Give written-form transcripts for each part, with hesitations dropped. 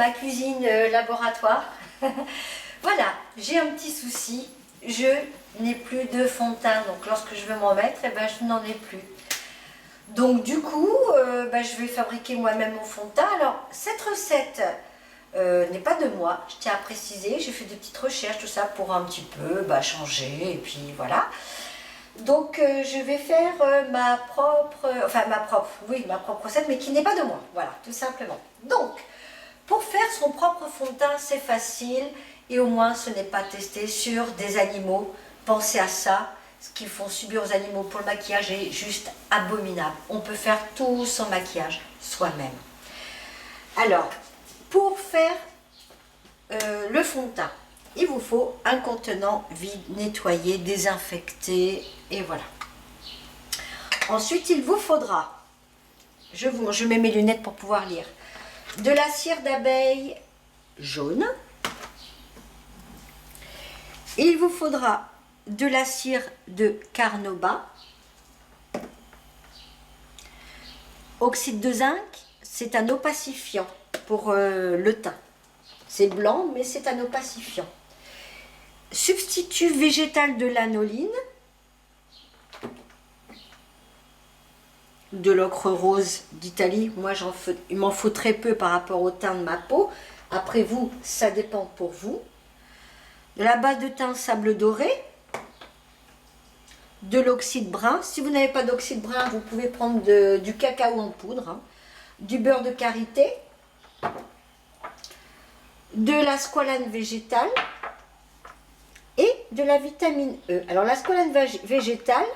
ma cuisine laboratoire. Voilà, j'ai un petit souci, je n'ai plus de fond de teint, donc lorsque je veux m'en mettre, eh ben, je n'en ai plus. Donc du coup, je vais fabriquer moi-même mon fond de teint. Alors cette recette n'est pas de moi, je tiens à préciser, j'ai fait des petites recherches, tout ça pour un petit peu changer, et puis voilà. Donc je vais faire ma propre recette, mais qui n'est pas de moi, voilà, tout simplement. Donc, pour faire son propre fond de teint, c'est facile, et au moins ce n'est pas testé sur des animaux. Pensez à ça, ce qu'ils font subir aux animaux pour le maquillage est juste abominable. On peut faire tout son maquillage soi-même. Alors, pour faire le fond de teint, il vous faut un contenant vide, nettoyé, désinfecté, et voilà. Ensuite, il vous faudra, je mets mes lunettes pour pouvoir lire, de la cire d'abeille jaune. Il vous faudra de la cire de carnauba. Oxyde de zinc, c'est un opacifiant pour le teint. C'est blanc, mais c'est un opacifiant. Substitut végétal de l'anoline, de l'ocre rose d'Italie. Moi, il m'en faut très peu par rapport au teint de ma peau. Après vous, ça dépend pour vous. De la base de teint sable doré, de l'oxyde brun. Si vous n'avez pas d'oxyde brun, vous pouvez prendre du cacao en poudre, hein, du beurre de karité, de la squalane végétale et de la vitamine E. Alors la squalane végétale,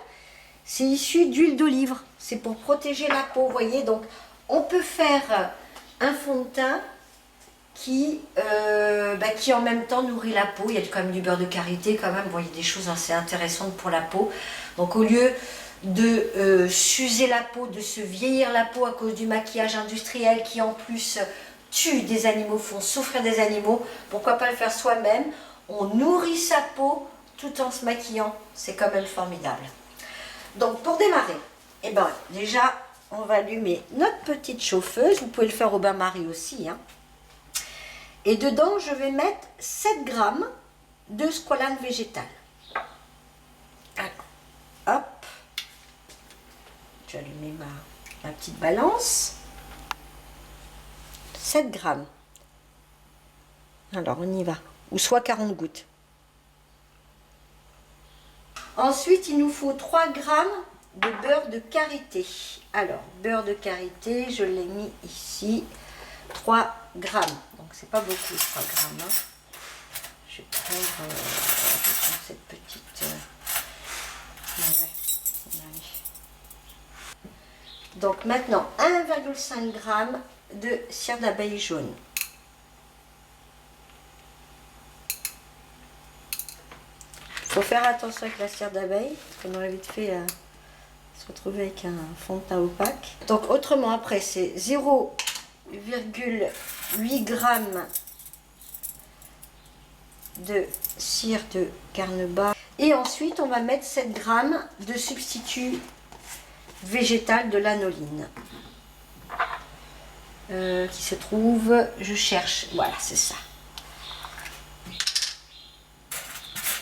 c'est issu d'huile d'olive. C'est pour protéger la peau, vous voyez. Donc on peut faire un fond de teint qui en même temps nourrit la peau. Il y a quand même du beurre de karité quand même. Vous voyez des choses assez intéressantes pour la peau. Donc au lieu de s'user la peau, de se vieillir la peau à cause du maquillage industriel qui en plus tue des animaux, font souffrir des animaux, pourquoi pas le faire soi-même? On nourrit sa peau tout en se maquillant, c'est quand même formidable. Donc pour démarrer, déjà on va allumer notre petite chauffeuse, vous pouvez le faire au bain-marie aussi, hein. Et dedans je vais mettre 7 grammes de squalane végétale. Alors, hop, je vais allumer ma petite balance. 7 grammes. Alors on y va, ou soit 40 gouttes. Ensuite, il nous faut 3 grammes de beurre de karité. Alors, beurre de karité, je l'ai mis ici, 3 grammes. Donc, c'est pas beaucoup, 3 grammes. Hein. Je vais prendre cette petite... Donc, maintenant, 1,5 g de cire d'abeille jaune. Il faut faire attention avec la cire d'abeille, parce qu'on aurait vite fait se retrouver avec un fond de teint opaque. Donc autrement après c'est 0,8 g de cire de carnauba. Et ensuite on va mettre 7 g de substitut végétal de l'anoline. Qui se trouve, je cherche, voilà c'est ça.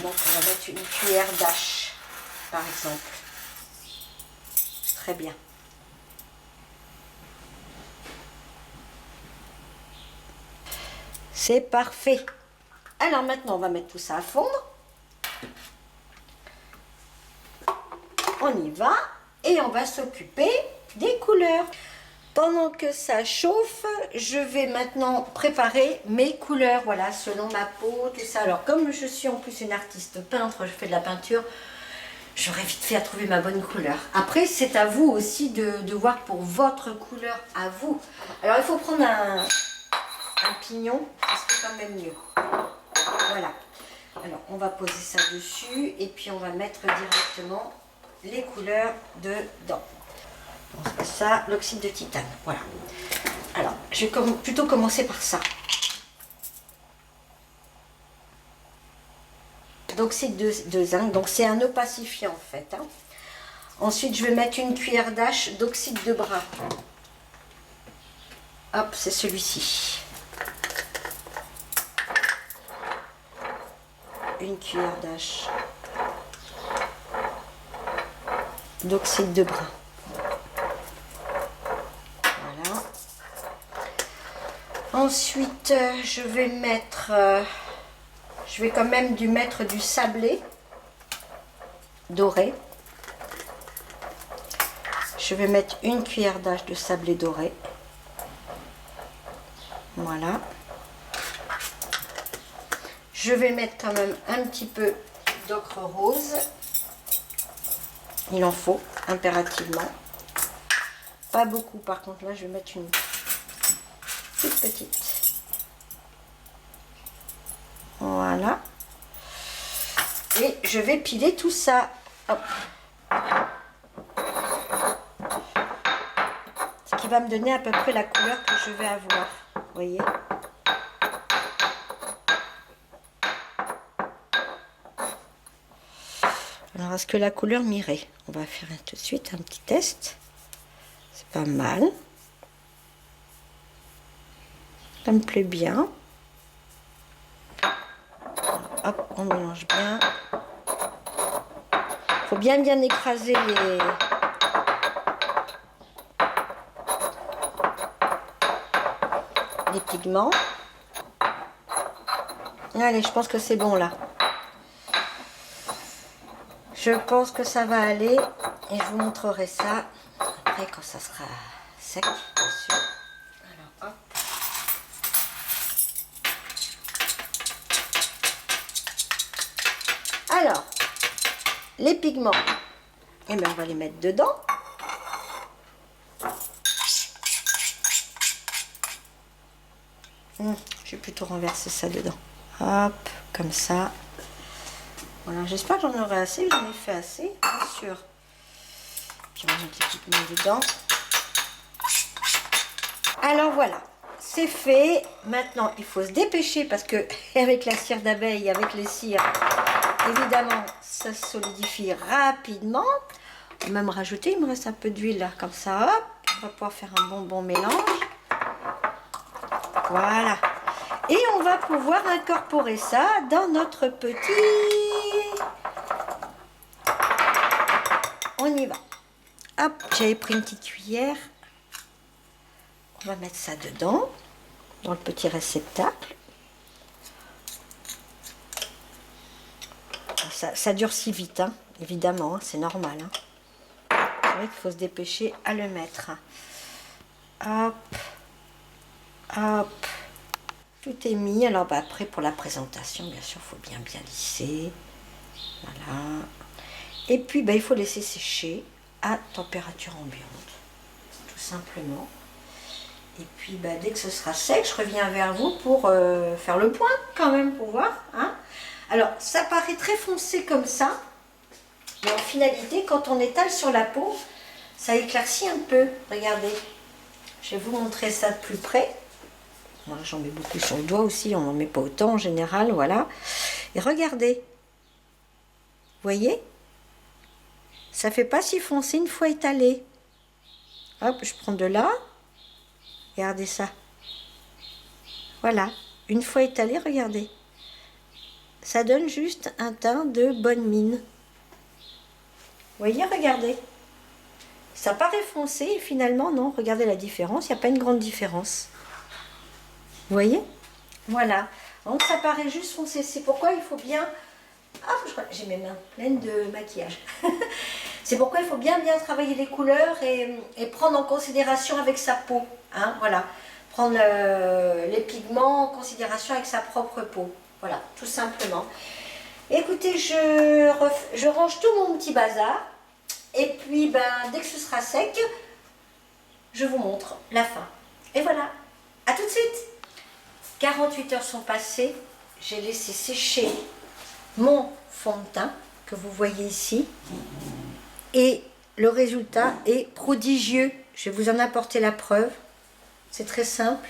Donc on va mettre une cuillère d'âche, par exemple. Très bien. C'est parfait. Alors maintenant, on va mettre tout ça à fondre. On y va et on va s'occuper des couleurs. Pendant que ça chauffe, je vais maintenant préparer mes couleurs, voilà, selon ma peau, tout ça. Alors, comme je suis en plus une artiste peintre, je fais de la peinture, j'aurais vite fait à trouver ma bonne couleur. Après, c'est à vous aussi de voir pour votre couleur à vous. Alors, il faut prendre un pignon, ça serait quand même mieux. Voilà. Alors, on va poser ça dessus et puis on va mettre directement les couleurs dedans. Donc ça, l'oxyde de titane, voilà. Alors, je vais plutôt commencer par ça. L'oxyde de zinc, donc c'est un opacifiant en fait. Hein. Ensuite, je vais mettre une cuillère d'âche d'oxyde de brun. Hop, c'est celui-ci. une cuillère d'âge d'oxyde de brun. Voilà. Ensuite, je vais mettre, je vais quand même mettre du sablé doré. Je vais mettre une cuillère d'âge de sablé doré. Voilà. Je vais mettre quand même un petit peu d'ocre rose. Il en faut impérativement. Pas beaucoup par contre, là je vais mettre une toute petite. Voilà. Et je vais piler tout ça. Hop. Ce qui va me donner à peu près la couleur que je vais avoir. Vous voyez ? Alors, est-ce que la couleur m'irait? On va faire tout de suite un petit test. C'est pas mal. Ça me plaît bien. Hop, on mélange bien. Il faut bien écraser les pigments. Allez, je pense que c'est bon là. Je pense que ça va aller et je vous montrerai ça après quand ça sera sec, bien sûr. Alors, hop. Alors, les pigments, eh bien, on va les mettre dedans. Je vais plutôt renverser ça dedans. Hop, comme ça. Voilà, j'espère que j'en aurai assez, j'en ai fait assez, bien sûr. Puis on va mettre les pigments dedans. Alors voilà, c'est fait. Maintenant, il faut se dépêcher parce que avec la cire d'abeille, avec les cires, évidemment, ça se solidifie rapidement. On va même rajouter, il me reste un peu d'huile là, comme ça, hop. On va pouvoir faire un bon mélange. Voilà. Et on va pouvoir incorporer ça dans notre petit... On y va. Hop, j'avais pris une petite cuillère. On va mettre ça dedans, dans le petit réceptacle. Ça durcit vite, hein, évidemment, hein, c'est normal. Hein. C'est vrai qu'il faut se dépêcher à le mettre. Hop, hop. Tout est mis. Alors bah, après, pour la présentation, bien sûr, il faut bien lisser. Voilà. Et puis, bah, il faut laisser sécher à température ambiante, tout simplement. Et puis, bah, dès que ce sera sec, je reviens vers vous pour faire le point, quand même, pour voir. Hein. Alors, ça paraît très foncé comme ça. Mais en finalité, quand on étale sur la peau, ça éclaircit un peu. Regardez. Je vais vous montrer ça de plus près. Moi, j'en mets beaucoup sur le doigt aussi. On n'en met pas autant en général. Voilà. Et regardez. Vous voyez? Ça ne fait pas si foncé une fois étalé. Hop, je prends de là. Regardez ça. Voilà. Une fois étalé, regardez. Ça donne juste un teint de bonne mine. Vous voyez, regardez. Ça paraît foncé et finalement, non. Regardez la différence. Il n'y a pas une grande différence. Vous voyez? Voilà. Donc, ça paraît juste foncé. C'est pourquoi il faut bien... Ah, j'ai mes mains pleines de maquillage. C'est pourquoi il faut bien travailler les couleurs et prendre en considération avec sa peau. Hein, voilà. Prendre les pigments en considération avec sa propre peau. Voilà, tout simplement. Écoutez, je range tout mon petit bazar. Et puis, ben, dès que ce sera sec, je vous montre la fin. Et voilà. À tout de suite. 48 heures sont passées. J'ai laissé sécher mon fond de teint que vous voyez ici. Et le résultat est prodigieux. Je vais vous en apporter la preuve. C'est très simple.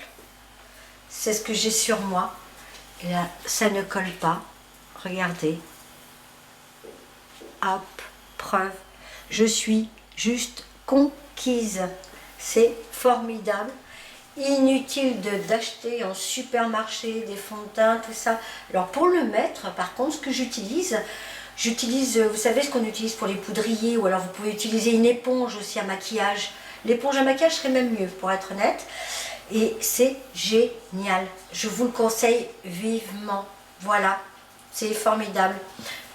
C'est ce que j'ai sur moi. Et là, ça ne colle pas. Regardez. Hop, preuve. Je suis juste conquise. C'est formidable. inutile d'acheter en supermarché des fonds de teint, tout ça. Alors pour le mettre, par contre, ce que j'utilise, vous savez ce qu'on utilise pour les poudriers, ou alors vous pouvez utiliser une éponge aussi à maquillage. L'éponge à maquillage serait même mieux, pour être honnête. Et c'est génial. Je vous le conseille vivement. Voilà, c'est formidable.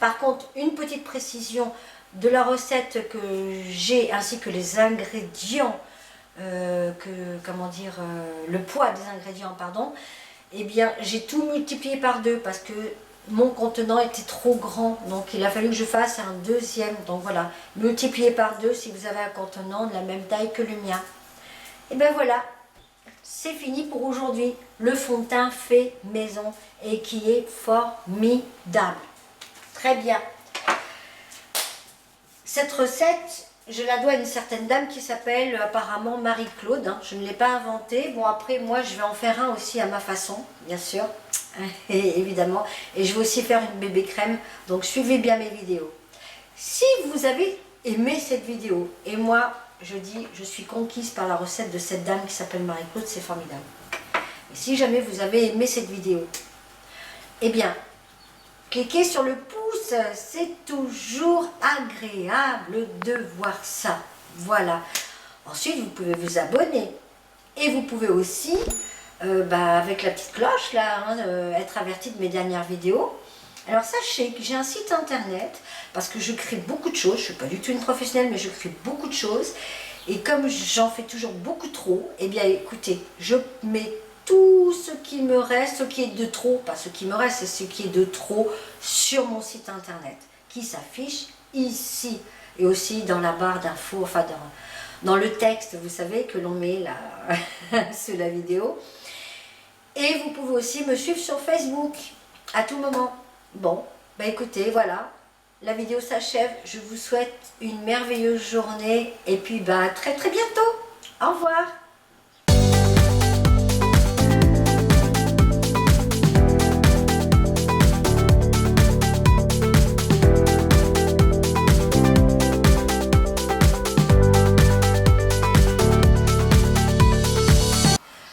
Par contre, une petite précision de la recette que j'ai, ainsi que les ingrédients, le poids des ingrédients, pardon, eh bien, j'ai tout multiplié par 2 parce que mon contenant était trop grand, donc il a fallu que je fasse un deuxième. Donc voilà, multiplié par 2 si vous avez un contenant de la même taille que le mien. Et bien voilà, c'est fini pour aujourd'hui. Le fond de teint fait maison et qui est formidable. Très bien. Cette recette, je la dois à une certaine dame qui s'appelle apparemment Marie-Claude. Hein. Je ne l'ai pas inventée. Bon, après, moi, je vais en faire un aussi à ma façon, bien sûr. Et évidemment. Et je vais aussi faire une bébé crème. Donc, suivez bien mes vidéos. Si vous avez aimé cette vidéo, et moi, je dis, je suis conquise par la recette de cette dame qui s'appelle Marie-Claude, c'est formidable. Et si jamais vous avez aimé cette vidéo, eh bien, cliquez sur le pouce, c'est toujours agréable de voir ça. Voilà. Ensuite, vous pouvez vous abonner. Et vous pouvez aussi, avec la petite cloche, là, être averti de mes dernières vidéos. Alors, sachez que j'ai un site internet, parce que je crée beaucoup de choses. Je ne suis pas du tout une professionnelle, mais je crée beaucoup de choses. Et comme j'en fais toujours beaucoup trop, eh bien, écoutez, je mets tout ce qui me reste, ce qui est de trop, pas ce qui me reste, c'est ce qui est de trop sur mon site internet, qui s'affiche ici, et aussi dans la barre d'infos, enfin dans le texte, vous savez, que l'on met là, sous la vidéo. Et vous pouvez aussi me suivre sur Facebook, à tout moment. Bon, bah écoutez, voilà, la vidéo s'achève, je vous souhaite une merveilleuse journée, et puis bah très très bientôt, au revoir.